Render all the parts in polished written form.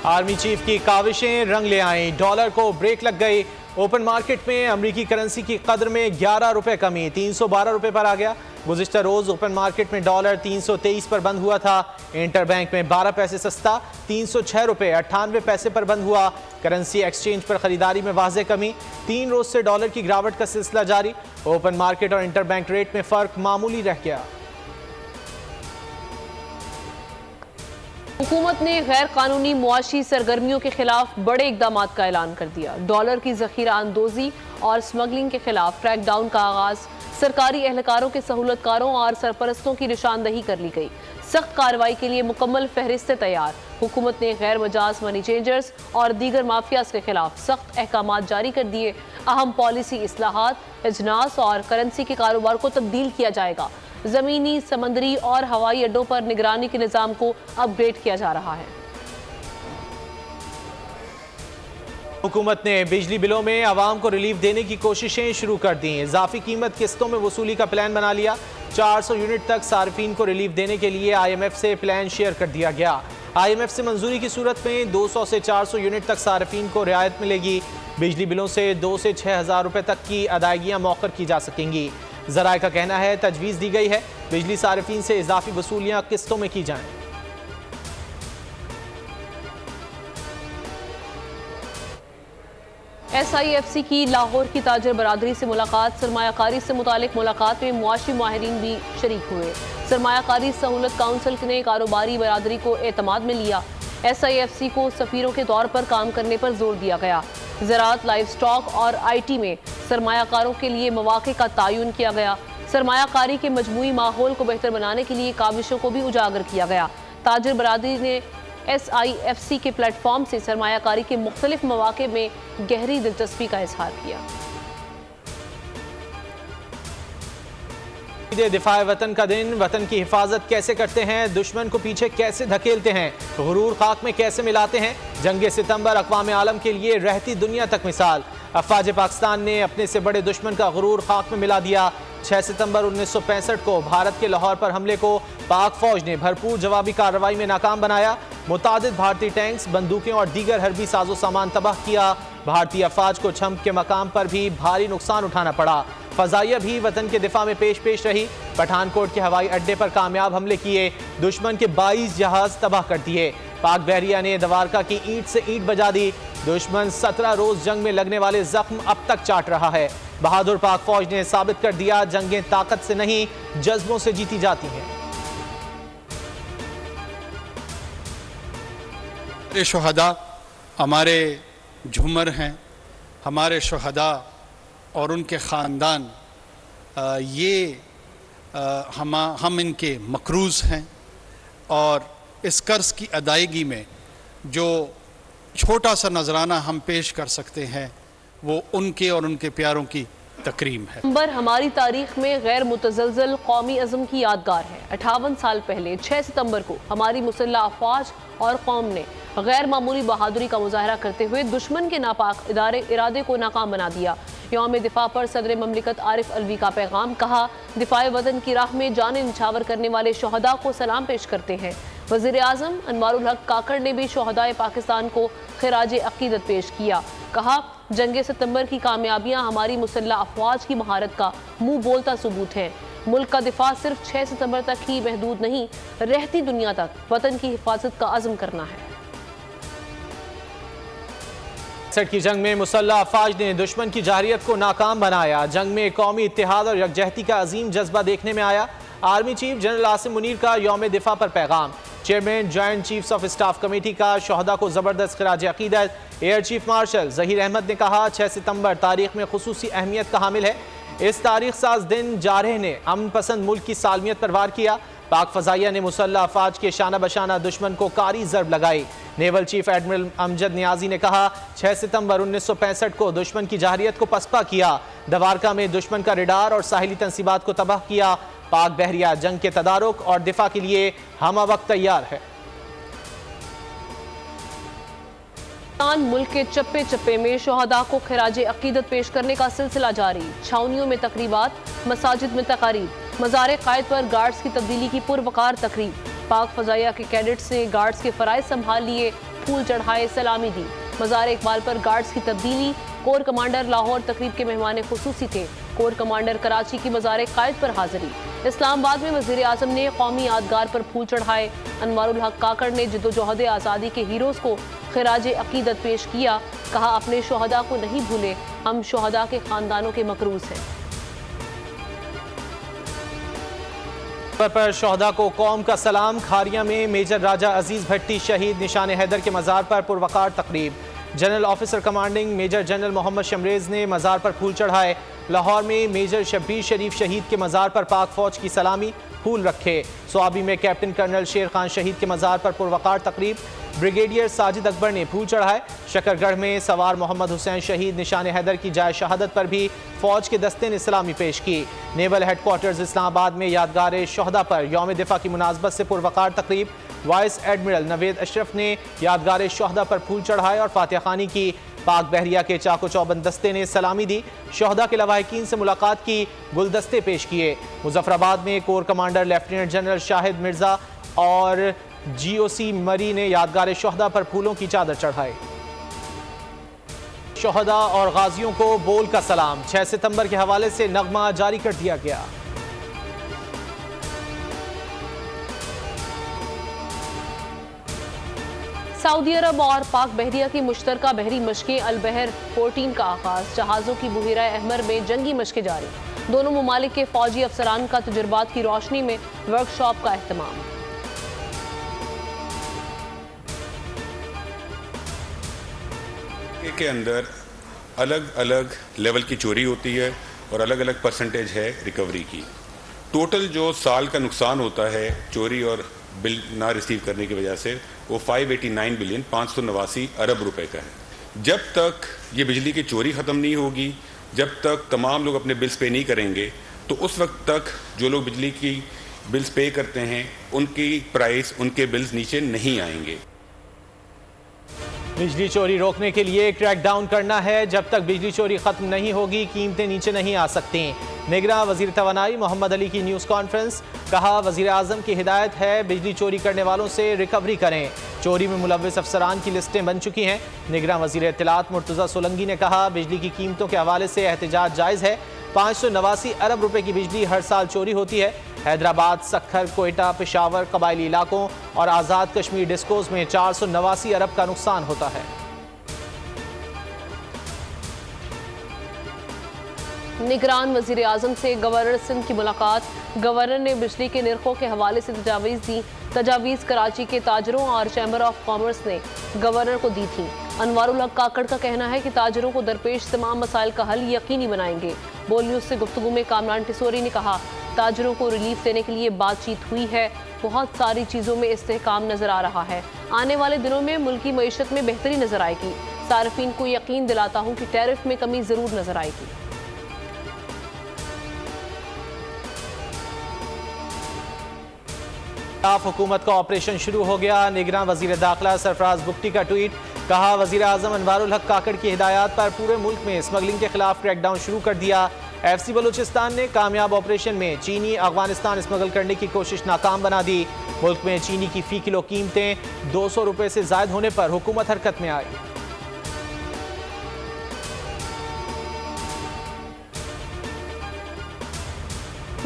Army chief की काविशें रंग ले आईं, डॉलर को ब्रेक लग गई। ओपन मार्केट में अमरीकी करेंसी की कदर में 11 रुपए कमी, 312 रुपए पर आ गया। गुज़िश्ता रोज ओपन मार्केट में डॉलर 323 पर बंद हुआ था। इंटर बैंक में 12 पैसे सस्ता 306 रुपए 98 पैसे पर बंद हुआ। करेंसी एक्सचेंज पर खरीदारी में वाज़े कमी, 3 रोज से डॉलर की गिरावट का सिलसिला जारी। ओपन मार्केट और इंटर बैंक रेट में फर्क मामूली रह गया। हुकूमत ने गैर कानूनी मुआशी सरगर्मियों के खिलाफ बड़े इकदाम का ऐलान कर दिया। डॉलर की जखीरा अंदोजी और स्मगलिंग के खिलाफ क्रैकडाउन का आगाज, सरकारी एहलकारों के सहूलतकारों और सरपरस्तों की निशानदही कर ली गई। सख्त कार्रवाई के लिए मुकम्मल फहरिस्तें तैयार। हुकूमत ने गैर मजाज मनी चेंजर्स और दीगर माफियाज के खिलाफ सख्त अहकाम जारी कर दिए। अहम पॉलिसी इस्लाहात, इजनास और करेंसी के कारोबार को तब्दील किया जाएगा। जमीनी, समंदरी और हवाई अड्डों पर निगरानी के निज़ाम को अपग्रेड किया जा रहा है। हुकूमत ने बिजली बिलों में आवाम को रिलीफ देने की कोशिशें शुरू कर दी। इजाफी कीमत किस्तों में वसूली का प्लान बना लिया। 400 यूनिट तक सार्फिन को रिलीफ देने के लिए IMF से प्लान शेयर कर दिया गया। IMF से मंजूरी की सूरत में 200 से 400 यूनिट तक सार्फिन को रियायत मिलेगी। बिजली बिलों से 2 से 6 हज़ार रुपए तक की अदायगियाँ मौखर की जा सकेंगी। ज़राए का कहना है तजवीज़ दी गई है बिजली सार्फिन से इजाफी वसूलियाँ किस्तों में की जाएं। SIFC की लाहौर की ताजर बरादरी से मुलाकात, सरमायाकारी से मुतालिक मुलाकात में मुआशी माहिरीन भी शरीक हुए। सरमायाकारी सहूलत काउंसिल ने कारोबारी बरादरी को एतमाद में लिया। SIFC को सफीरों के तौर पर काम करने पर जोर दिया गया। ज़राअत, लाइव स्टॉक और IT में सरमायाकारों के लिए मौक़े का तयन किया गया। सरमायाकारी के मजमूई माहौल को बेहतर बनाने के लिए काविशों को भी उजागर किया गया। ताजर बरादरी ने SIFC के प्लेटफॉर्म से सरमायाकारी के मुख्तलिफ मौक़े में गहरी दिलचस्पी का इजहार किया। दिफा वतन का दिन, वतन की हिफाजत कैसे करते हैं, दुश्मन को पीछे कैसे धकेलते हैं, गुरूर खाक में कैसे मिलाते हैं। जंग सितंबर अक़वाम आलम के लिए रहती दुनिया तक मिसाल। अफवाज पाकिस्तान ने अपने से बड़े दुश्मन का गुरूर खाक में मिला दिया। 6 सितंबर 1965 को भारत के लाहौर पर हमले को पाक फौज ने भरपूर जवाबी कार्रवाई में नाकाम बनाया। मुतादिद भारतीय टैंक्स, बंदूकें और दीगर हरबी साजो सामान तबाह किया। भारतीय अफवाज को छम्प के मकाम पर भी भारी नुकसान उठाना पड़ा। फजाइया भी वतन के दिफा में पेश रही। पठानकोट के हवाई अड्डे पर कामयाब हमले किए। दुश्मन के 22 जहाज तबाह कर दिए। पाक बहरिया ने दवारका की ईंट से ईंट बजा दी। दुश्मन 17 रोज जंग में लगने वाले जख्म अब तक चाट रहा है। बहादुर पाक फौज ने साबित कर दिया जंगें ताकत से नहीं जज्बों से जीती जाती हैं। हमारे शुहदा हमारे झूमर हैं, हमारे शुहदा और उनके ख़ानदान हम इनके मकरूज़ हैं। और इस कर्ज़ की अदायगी में जो छोटा सा नजराना हम पेश कर सकते हैं वो उनके और उनके प्यारों की तकरीम है। नंबर हमारी तारीख में गैर मुतज़लज़ल कौमी अज़म की यादगार है। 58 साल पहले 6 सितंबर को हमारी मुसल्लह अफ़वाज और कौम ने गैर मामूली बहादुरी का मुजाहरा करते हुए दुश्मन के नापाक इरादे को नाकाम बना दिया। यौम दिफा पर सदर ममलिकत आरिफ अलवी का पैगाम, कहा दिफाए वतन की राह में जाने निछावर करने वाले शोहदा को सलाम पेश करते हैं। वज़ीर आज़म अनवारुल हक काकड़ ने भी शोहदाए पाकिस्तान को खिराज अकीदत पेश किया। कहा जंग सितंबर की कामयाबियां हमारी मुसल्लह अफवाज की महारत का मुंह बोलता सबूत है। मुल्क का दिफा सिर्फ 6 सितंबर तक ही महदूद नहीं, रहती दुनिया तक वतन की हिफाजत का अज़्म करना है। की जंग में मुसल्लह अफवाज ने दुश्मन की जारियत को नाकाम बनाया। जंग में कौमी इत्तेहाद और यकजहती का अजीम जज्बा देखने में आया। Army chief general Asim Munir का यौम दिफा पर पैगाम। Chairman joint chiefs of staff committee का शोहदा को जबरदस्त खिराज अकीदत। Air chief marshal Zaheer Ahmed ने कहा 6 सितंबर तारीख में खुसूसी अहमियत का हामिल है। इस तारीख साज दिन जारह ने अमन पसंद मुल्क की सालमियत पर वार किया। पाक फजाइया ने मुसल्लह अफवाज के शाना बशाना दुश्मन को कारी ज़रब लगाई। Naval chief admiral Amjad Niazi ने कहा 6 सितंबर 1965 को दुश्मन की जाहिरियत को पसपा किया। दवारका में दुश्मन का रिडार और साहिली तंसीबात को तबाह किया। पाक बहरिया जंग के तदारुक और दिफा के लिए हम वक्त तैयार है। मुल्क के चप्पे चप्पे में शोहदा को खिराज अकीदत पेश करने का सिलसिला जारी। छावनियों में तकरीबात, मसाजिद में तकारीब, मज़ार क़ायद पर गार्ड्स की तब्दीली की पुरवकार तकरीब। पाक फ़ज़ाइया के कैडेट्स ने गार्ड्स के फ़राइज़ संभाल लिए। फूल चढ़ाए, सलामी दी। मज़ार इकबाल पर गार्ड्स की तब्दीली। कोर कमांडर लाहौर तकरीब के मेहमान खुसूसी थे। कोर कमांडर कराची की मज़ार कायद पर हाजिरी। इस्लामाबाद में वज़ीर आज़म ने कौमी यादगार पर फूल चढ़ाए। अनवारुल हक काकड़ ने जिद्दोजहद आज़ादी के हीरोज़ को खिराज अकीदत पेश किया। कहा, अपने शोहदा को नहीं भूले, हम शोहदा के ख़ानदानों के मकरूज़ हैं। पर शोहदा को कौम का सलाम। खारिया में मेजर राजा अजीज भट्टी शहीद निशान हैदर के मज़ार पर पुरवकार तकरीब। General officer commanding major general Mohammad Shamrez ने मज़ार पर फूल चढ़ाए। लाहौर में मेजर शब्बीर शरीफ शहीद के मज़ार पर पाक फौज की सलामी, फूल रखे। स्वाबी में कैप्टन कर्नल शेर खान शहीद के मज़ार पर पुरवकार तकरीब। ब्रिगेडियर साजिद अकबर ने फूल चढ़ाए। शकरगढ़ में सवार मोहम्मद हुसैन शहीद निशान हैदर की जाए शहादत पर भी फौज के दस्ते ने सलामी पेश की। नेवल हेडक्वार्टर्स इस्लामाबाद में यादगार शोहदा पर यौम दिफा की मुनासबत से पुरवकार तकरीब। वाइस एडमिरल नवेद अशरफ ने यादगार शोहदा पर फूल चढ़ाए और फातिहा खानी की। पाक बहरिया के चाको चौबंद दस्ते ने सलामी दी। शोहदा के लवाहिकीन से मुलाकात की, गुलदस्ते पेश किए। मुजफ्फराबाद में core commander lieutenant general Shahid Mirza और GOC मरी ने यादगार शोहदा पर फूलों की चादर चढ़ाई। शोहदा और गाजियों को बोल का सलाम। 6 सितंबर के हवाले से नगमा जारी कर दिया गया। सऊदी अरब और पाक बहरिया की मुश्तरका बहरी मशकें अल-बहर 14 का आगाज। जहाज़ों की बुहिरा अहमर में जंगी मशकें जारी। दोनों ममालिक के फौजी अफसरान का तजुर्बात की रोशनी में वर्कशॉप का एहतमाम। के अंदर अलग अलग लेवल की चोरी होती है और अलग अलग परसेंटेज है रिकवरी की। टोटल जो साल का नुकसान होता है चोरी और बिल ना रिसीव करने की वजह से वो 589 बिलियन 589 अरब रुपए का है। जब तक ये बिजली की चोरी ख़त्म नहीं होगी, जब तक तमाम लोग अपने बिल्स पे नहीं करेंगे, तो उस वक्त तक जो लोग बिजली की बिल्स पे करते हैं उनकी प्राइस, उनके बिल्स नीचे नहीं आएंगे। बिजली चोरी रोकने के लिए क्रैकडाउन करना है। जब तक बिजली चोरी खत्म नहीं होगी, कीमतें नीचे नहीं आ सकती। निगरां वजीर तवानाई मोहम्मद अली की न्यूज़ कॉन्फ्रेंस। कहा, वजीर आज़म की हिदायत है बिजली चोरी करने वालों से रिकवरी करें। चोरी में मुलव्विस अफसरान की लिस्टें बन चुकी हैं। निगरां वजीर इत्तलात मुर्तज़ा सोलंगी ने कहा, बिजली की कीमतों के हवाले से एहतजाज जायज़ है। 589 अरब रुपए की बिजली हर साल चोरी होती है। हैदराबाद, सक्खर, कोयटा, पेशावर, कबायली इलाकों और आज़ाद कश्मीर डिस्कोज में 489 अरब का नुकसान होता है। निगरान वजीर आज़म से गवर्नर सिंध की मुलाकात। गवर्नर ने बिजली के निर्खों के हवाले से तजावीज़ दी। तजावीज़ कराची के ताजरों और चैम्बर ऑफ कॉमर्स ने गवर्नर को दी थी। अनवारुल हक काकड़ का कहना है कि ताजरों को दरपेश तमाम मसाइल का हल यकीनी बनाएंगे। बोल न्यूज़ से गुफ्तगू में कामरान टिसोरी ने कहा, ताजरों को रिलीफ देने के लिए बातचीत हुई है। बहुत सारी चीज़ों में इस्तेहकाम नजर आ रहा है। आने वाले दिनों में मुल्की मईशत में बेहतरी नजर आएगी। सार्फिन को यकीन दिलाता हूँ कि टैरिफ में कमी ज़रूर नजर आएगी। हुकूमत का ऑपरेशन शुरू हो गया। निगरां वजीर दाखिला सरफराज बुख्ती का ट्वीट। कहा, वजीर आज़म अनवारुल हक काकड़ की हिदायत पर पूरे मुल्क में स्मगलिंग के खिलाफ क्रैकडाउन शुरू कर दिया। FC बलूचिस्तान ने कामयाब ऑपरेशन में चीनी अफगानिस्तान स्मगल करने की कोशिश नाकाम बना दी। मुल्क में चीनी की फी किलो कीमतें 200 रुपए से जायद होने पर हुकूमत हरकत में आई।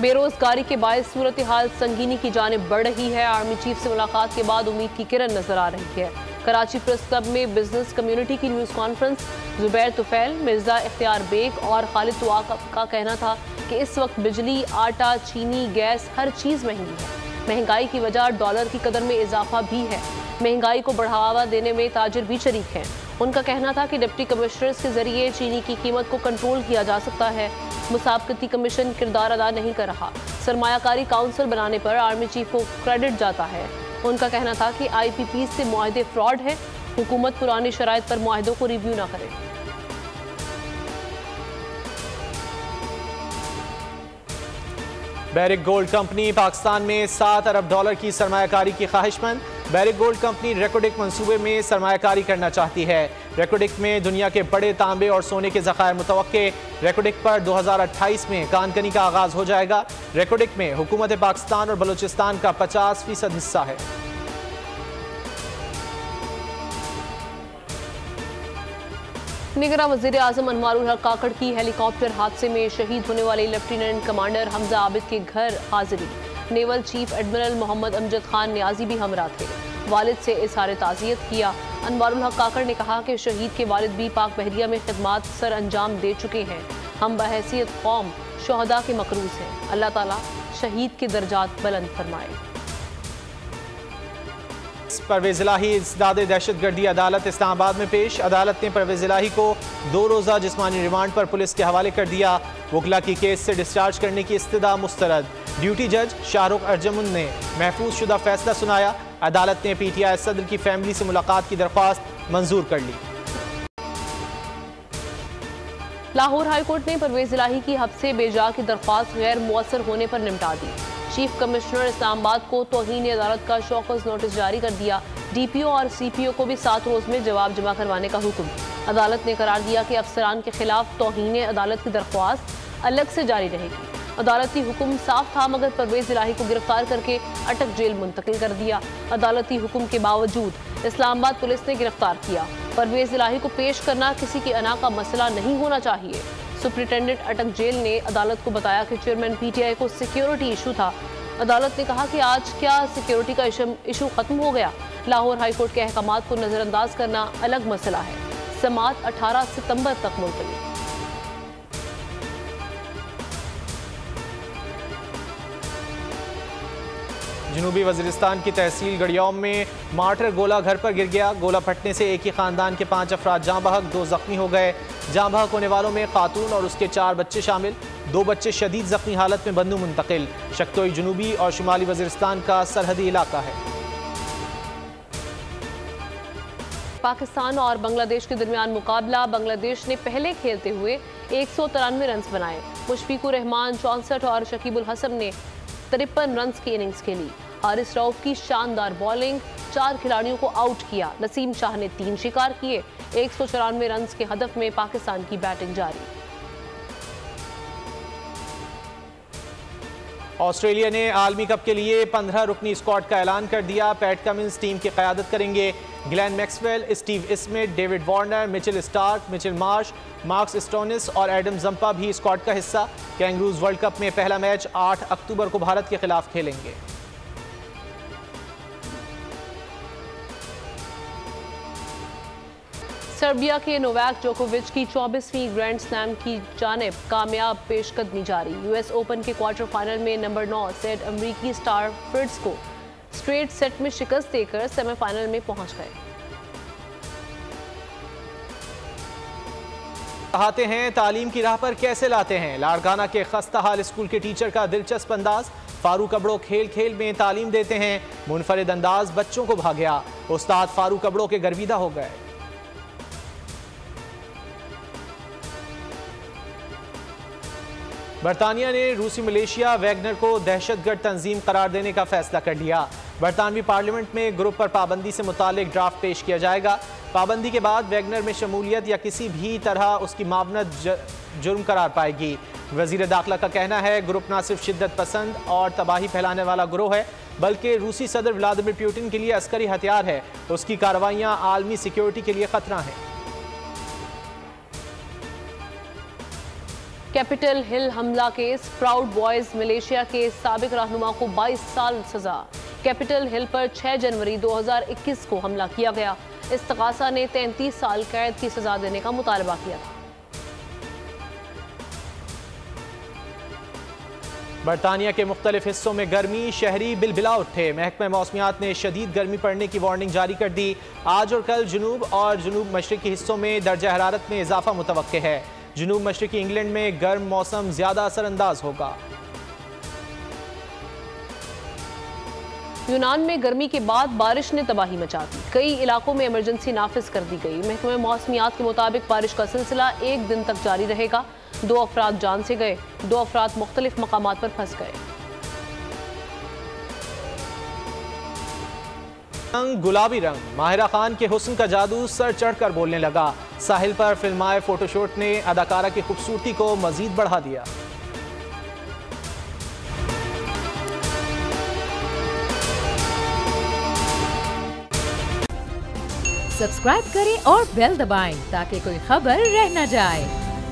बेरोजगारी के बायस सूरत हाल संगीनी की जानिब बढ़ रही है। आर्मी चीफ से मुलाकात के बाद उम्मीद की किरण नजर आ रही है। कराची प्रेस क्लब में बिजनेस कम्युनिटी की न्यूज़ कॉन्फ्रेंस। जुबैर तुफैल, मिर्जा इख्तियार बेग और खालिद तुआ का कहना था कि इस वक्त बिजली, आटा, चीनी, गैस हर चीज़ महंगी है। महंगाई की वजह डॉलर की कदर में इजाफा भी है। महंगाई को बढ़ावा देने में ताजिर भी शरीक हैं। उनका कहना था कि डिप्टी कमिश्नर्स के जरिए चीनी की कीमत को कंट्रोल किया जा सकता है। मुसाबकती कमीशन किरदार अदा नहीं कर रहा। सरमायाकारी काउंसिल बनाने पर आर्मी चीफ को क्रेडिट जाता है। उनका कहना था कि IPP से मुआहदे फ्रॉड है। हुकूमत पुरानी शराइत पर मुआहदों को रिव्यू ना करे। बैरिक गोल्ड कंपनी पाकिस्तान में 7 अरब डॉलर की सरमायाकारी की ख्वाहिशमंद। बैरिक गोल्ड कंपनी रेकोडिक मंसूबे में सरमायाकारी करना चाहती है। रेकोडिक में दुनिया के बड़े तांबे और सोने के ज़खायर मुतवक्के। रेकोडिक पर 2028 में कानकनी का आगाज हो जाएगा। रेकोडिक में हुकूमत पाकिस्तान और बलूचिस्तान का 50% हिस्सा है। निगरां वज़ीर आज़म अनवारुल हक काकड़ की हेलीकॉप्टर हादसे में शहीद होने वाले लेफ्टिनेंट कमांडर हमजा आबिद के घर हाजिरी। Naval chief admiral Mohammad Amjad Khan Niazi भी हमरा थे। वालिद से इज़हार ताज़ियत किया। अनवारुल हक काकड़ ने कहा कि शहीद के वालिद भी पाक बहरिया में खिदमात सर अंजाम दे चुके हैं। हम बहैसियत कौम शहदा के मकरूज हैं। अल्लाह ताला शहीद के दर्जात बुलंद फरमाए। परवेज इलाही इंसदाद दहशतगर्दी अदालत इस्लामाबाद में पेश। अदालत ने परवेज इलाही को 2 रोज़ा जिस्मानी रिमांड पर पुलिस के हवाले कर दिया। वकला की केस से डिस्चार्ज करने की इस्तदा मुस्तरद। ड्यूटी जज शाहरुख अर्जमुन ने महफूज शुदा फैसला सुनाया। अदालत ने PTI सदर की फैमिली से मुलाकात की दरख्वास्त मंजूर कर ली। लाहौर हाईकोर्ट ने परवेज इलाही की हब्से बेजा की दरख्वास्त गैर मुअस्सर होने पर निपटा दी। चीफ कमिश्नर इस्लामाबाद को तौहीन अदालत का शौकस नोटिस जारी कर दिया। DPO और CPO को भी 7 रोज में जवाब जमा करवाने का हुक्म। अदालत ने करार दिया कि अफसरान के खिलाफ तौहीन अदालत की दरख्वास्त अलग से जारी रहेगी। अदालती हुक्म साफ था मगर परवेज इलाही को गिरफ्तार करके अटक जेल मुंतकिल कर दिया। अदालती हुक्म के बावजूद इस्लामाबाद पुलिस ने गिरफ्तार किया। परवेज इलाही को पेश करना किसी की अना का मसला नहीं होना चाहिए। सुप्रिंटेंडेंट अटक जेल ने अदालत को बताया कि चेयरमैन PTI को सिक्योरिटी इशू था। अदालत ने कहा कि आज क्या सिक्योरिटी का इशू खत्म हो गया। लाहौर हाईकोर्ट के अहकामात को नजरअंदाज करना अलग मसला है। समाअत 18 सितंबर तक मुलतवी। जनूबी वजीरिस्तान की तहसील गड़ियौम में मार्टर गोला घर पर गिर गया। गोला फटने से एक ही खानदान के 5 अफराद जाँ बहक, 2 जख्मी हो गए। जाँ बहक होने वालों में खातून और उसके 4 बच्चे शामिल। 2 बच्चे शदीद जख्मी हालत में बंदू मुंतकिल। शक्तोई जनूबी और शुमाली वजीरिस्तान का सरहदी इलाका है। पाकिस्तान और बांग्लादेश के दरमियान मुकाबला। बांग्लादेश ने पहले खेलते हुए 193 रन बनाए। मुशफिकुर रहमान 64 और शकीबुल हसन ने 53 रन की इनिंग्स खेली। हारिस रऊफ की शानदार बॉलिंग 4 खिलाड़ियों को आउट किया। नसीम शाह ने 3 शिकार किए। 194 रन के हदफ में पाकिस्तान की बैटिंग जारी। ऑस्ट्रेलिया ने आलमी कप के लिए 15 रुकनी स्क्वाड का ऐलान कर दिया। पैट कमिंस टीम की क़यादत करेंगे। Glenn Maxwell, Steve Smith, David Warner, Mitchell Starc, Mitchell Marsh, Marcus Stoinis और एडम जंपा भी स्क्वाड का हिस्सा। कैंगरूज वर्ल्ड कप में पहला मैच 8 अक्टूबर को भारत के खिलाफ खेलेंगे। सर्बिया के नोवाक जोकोविच की 24वीं ग्रैंड स्लैम की जानिब कामयाब पेशकदमी जारी। US ओपन के क्वार्टर फाइनल में नंबर 9 सेट अमरीकी स्टार फ्रिट्ज को स्ट्रेट सेट में शिकस्त देकर सेमीफाइनल में पहुंच गए। पढ़ाते हैं, तालीम की राह पर कैसे लाते हैं। लाड़काना के खस्ता हाल स्कूल के टीचर का दिलचस्प अंदाज। फारूक अबड़ो खेल खेल में तालीम देते हैं। मुनफरिद अंदाज बच्चों को भा गया। उस्ताद फारूक अबड़ो के गर्विदा हो गए। बरतानिया ने रूसी मलेशिया वैगनर को दहशतगर्द तंजीम करार देने का फैसला कर लिया। बरतानवी पार्लियामेंट में ग्रुप पर पाबंदी से मुतालिक ड्राफ्ट पेश किया जाएगा। पाबंदी के बाद वैगनर में शमूलियत या किसी भी तरह उसकी मावनत जुर्म करार पाएगी। वजीर दाखिला का कहना है ग्रुप न सिर्फ शिद्दत पसंद और तबाही फैलाने वाला गिरोह है बल्कि रूसी सदर व्लादिमीर पुतिन के लिए अस्करी हथियार है। उसकी कार्रवाइयाँ आलमी सिक्योरिटी के लिए खतरा है। कैपिटल हिल हमला केस। प्राउड बॉयज मलेशिया के साबिक रहनुमा को 22 साल सजा। कैपिटल हिल पर 6 जनवरी 2021 को हमला किया गया। इस्तगासा ने 33 साल कैद की सजा देने का मुतालबा किया था। बरतानिया के मुख्तलिफ हिस्सों में गर्मी, शहरी बिलबिला उठे। महकमा मौसमियात ने शदीद गर्मी पड़ने की वार्निंग जारी कर दी। आज और कल जुनूब और जुनूब मशरिकी हिस्सों में दर्जा हरारत में इजाफा मुतवक्के है। जुनूब मशरिकी इंग्लैंड में गर्म मौसम ज्यादा असरअंदाज होगा। यूनान में गर्मी के बाद बारिश ने तबाही मचा दी। कई इलाकों में इमरजेंसी नाफिज कर दी गई। महकमा मौसमियात के मुताबिक बारिश का सिलसिला 1 दिन तक जारी रहेगा। 2 अफराद जान से गए, 2 अफराद मुख्तलिफ मकामात पर फंस गए। गुलाबी रंग, माहिरा खान के हुस्न का जादू सर चढ़कर बोलने लगा। साहिल पर फिल्माए फोटोशूट ने अदाकारा की खूबसूरती को मजीद बढ़ा दिया। सब्सक्राइब करें और बेल दबाएं ताकि कोई खबर रह न जाए।